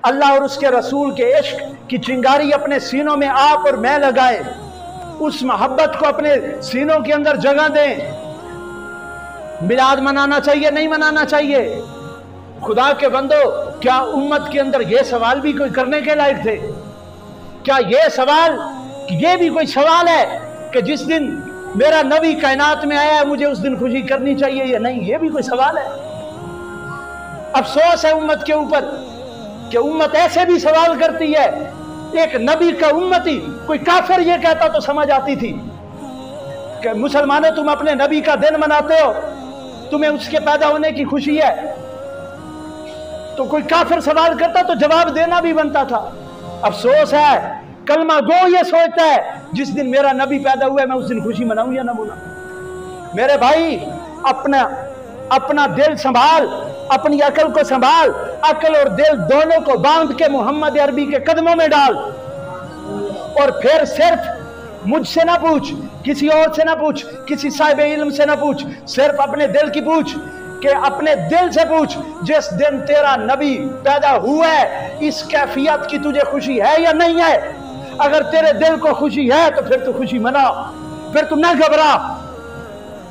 اللہ اور اس کے رسول کے عشق کی چنگاری اپنے سینوں میں آپ اور میں لگائیں، اس محبت کو اپنے سینوں کے اندر جگہ دیں۔ میلاد منانا چاہیے نہیں منانا چاہیے؟ خدا کے بندو، کیا امت کے اندر یہ سوال بھی کوئی کرنے کے لائق تھے؟ کیا یہ بھی کوئی سوال ہے کہ جس دن میرا نبی کائنات میں آیا ہے مجھے اس دن خوشی کرنی چاہیے یا نہیں؟ یہ بھی کوئی سوال ہے؟ افسوس ہے امت کے اوپر کہ امت ایسے بھی سوال کرتی ہے۔ ایک نبی کا امتی، کوئی کافر یہ کہتا تو سمجھ آتی تھی کہ مسلمانوں تم اپنے نبی کا دن مناتے ہو، تمہیں اس کے پیدا ہونے کی خوشی ہے، تو کوئی کافر سوال کرتا تو جواب دینا بھی بنتا تھا۔ افسوس ہے کلمہ گو یہ سوچتا ہے جس دن میرا نبی پیدا ہوا ہے میں اس دن خوشی مناؤں یا نہ مناؤں۔ میرے بھائی، اپنا دل سنبھال، اپنی عقل کو سنبھال، عقل اور دل دونوں کو باندھ کے محمد عربی کے قدموں میں ڈال، اور پھر صرف مجھ سے نہ پوچھ، کسی اور سے نہ پوچھ، کسی صاحب علم سے نہ پوچھ، صرف اپنے دل کی پوچھ، کہ اپنے دل سے پوچھ جس دن تیرا نبی پیدا ہوا ہے اس کیفیت کی تجھے خوشی ہے یا نہیں ہے؟ اگر تیرے دل کو خوشی ہے تو پھر تو خوشی منا، پھر تو نہ گھبرا۔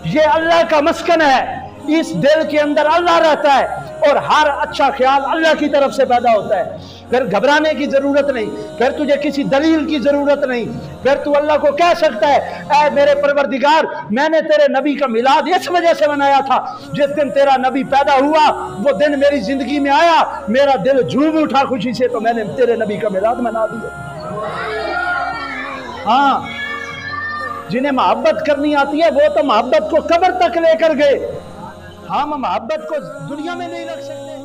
یہ اللہ کا مسکن ہے، اس دل کے اندر اللہ رہتا ہے، اور ہر اچھا خیال اللہ کی طرف سے پیدا ہوتا ہے۔ پھر گھبرانے کی ضرورت نہیں، پھر تجھے کسی دلیل کی ضرورت نہیں، پھر تو اللہ کو کہہ سکتا ہے اے میرے پروردگار، میں نے تیرے نبی کا میلاد اس وجہ سے منایا تھا، جس دن تیرا نبی پیدا ہوا وہ دن میری زندگی میں آیا، میرا دل جھوم اٹھا خوشی سے، تو میں نے تیرے نبی کا میلاد منا دیا۔ ہاں، جنہیں محبت کرنی آتی ہے وہ تو محبت کو قبر تک لے کر گئے، ہم محبت کو دنیا میں نہیں رکھ سکتے۔